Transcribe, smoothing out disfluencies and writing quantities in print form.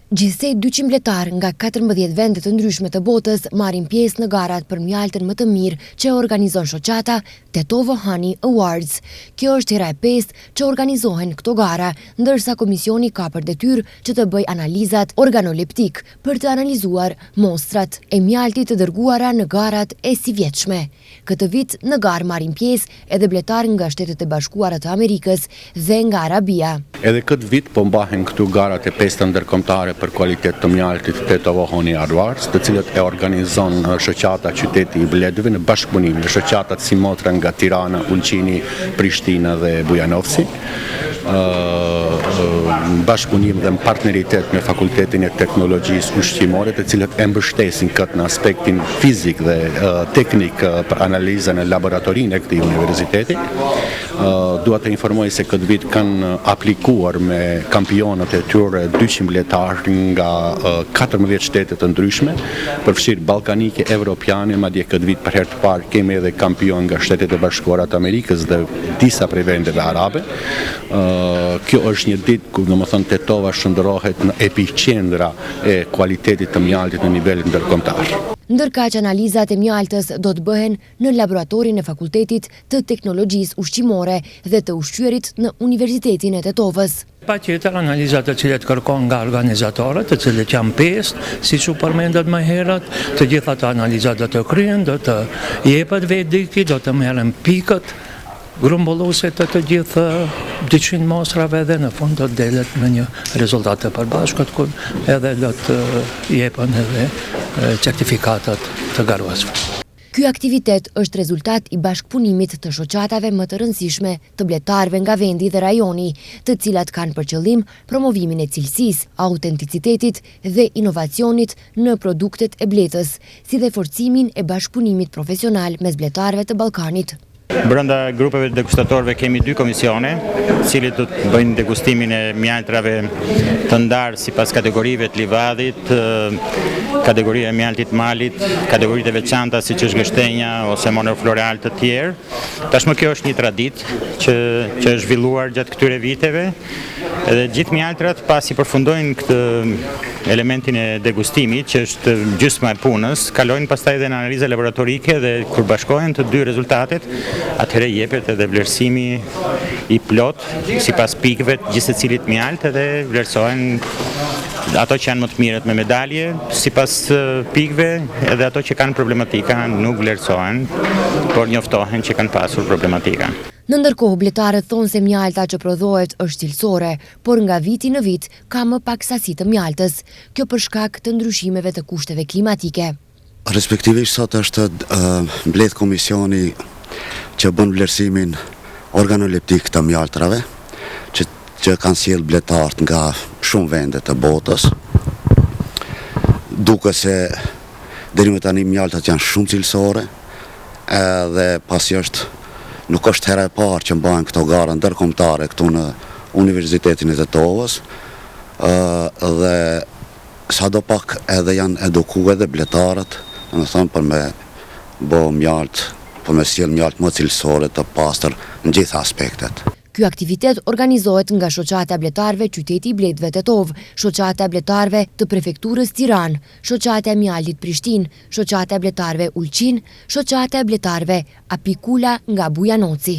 Gjithsej 200 mbletar nga 14 vende të ndryshme të botës marrin pjesë në garat për mjaltën më të mirë që organizon shoqata Tetovo Honey Awards. Kjo është hera e 5 që organizohen këto gara, ndërsa komisioni ka për detyrë që të bëj analizat organoleptik për të analizuar mostrat e mjaltit të dërguara në garat e sivjetshme. Këtë vit në garë marrin pjesë edhe bletar nga Shtetet e Bashkuara të Amerikës dhe nga Arabia. Edhe këtë vit po mbahen këtu garat e 5 ndërkombëtare për kualitet të mjaltit Tetovo Honey Awards, të cilët e organizon shoqata Qyteti i Bledëve në bashkëpunim me shoqatat si motra nga Tirana, Ulqini, Prishtina dhe Bujanovci, në bashkëpunim dhe në partneritet me Fakultetin e Teknologjisë Ushqimore, të cilët e mbështesin këtë në aspektin fizik dhe teknik për analizën e laboratorinë e këtij universiteti. Dua të informoj se këtë vit kanë aplikuar me kampionat e tyre 200 mbletar nga 14 shtete të ndryshme, përfshirë ballkanike, evropiane, madje këtë vit për herë të parë kemi edhe kampion nga Shtetet e Bashkuara të Amerikës dhe disa prej vendeve arabe. Kjo është një ditë ku domethënë Tetova shndërrohet në epiqendra e kualitetit të mjaltit në nivel ndërkombëtar. Ndërkaq analizat e mjaltës do të bëhen në laboratorin e Fakultetit të Teknologjisë Ushqimore dhe të ushqyerit në Universitetin e Tetovës. Patjetër analizat të cilet kërkon nga organizatorët, të cilët janë 5, siç u përmendet më herët, të gjitha të analizat do të kryen, do të jepet verdikti, do të merren pikët grumbulluese të gjithë 200 mostrave dhe në fund do të delet në një rezultat të përbashkët ku edhe do të jepen edhe certifikatat të garuesve. Ky aktivitet është rezultat i bashkëpunimit të shoqatave më të rëndësishme të bletarëve nga vendi dhe rajoni, të cilat kanë për qëllim promovimin e cilësisë, autenticitetit dhe inovacionit në produktet e bletës, si dhe forcimin e bashkëpunimit profesional mes bletarëve të Ballkanit. Brenda grupeve degustatorëve kemi 2 komisione, cilët do të bëjnë degustimin e mjaltrave të ndarë sipas kategorive të livadit, kategoria e mjaltit malit, kategoritë e veçanta siç është gështenja ose monor floral të tjerë. Tashmë kjo është një traditë që është zhvilluar gjatë këtyre viteve, edhe gjithë mjaltrat pasi përfundojnë këtë elementin e degustimit, që është gjysma e punës, kalojnë pastaj edhe në analiza laboratorike dhe kur bashkohen të 2 rezultatet, atëherë jepet edhe vlerësimi i plot sipas pikëve të gjithë secilit mjalt edhe vlerësohen ato që janë më të mirët me medalje, sipas pikëve, edhe ato që kanë problematika nuk vlerësohen, por njoftohen që kanë pasur problematika. Në ndërkohë, bletarët thonë se mjalta që prodhohet është cilësore, por nga viti në vit ka më pak sasi të mjaltës, kjo për shkak të ndryshimeve të kushteve klimatike. Respektivisht sot është mbledh komisioni që bën vlerësimin organoleptik të mjaltrave, që kanë sjell bletarët nga shumë vende të botës, duke se deri më tani mjaltat janë shumë cilësore, edhe pasi nuk është hera e parë që mbahen këto gara ndërkombëtare këtu në Universitetin e Tetovës, dhe sadopak edhe janë edukuar edhe bletarët, domethënë për me bë mjalt, për me sjell mjalt më cilësore të pastër në gjitha aspektet. Ky aktivitet organizohet nga shoqata e bletarëve Qyteti i Bledëve Tetovë, shoqata e bletarëve të prefekturës Tiranë, shoqata e mjaltit Prishtinë, shoqata e bletarëve Ulqin, shoqata e bletarëve Apikula nga Bujanoci.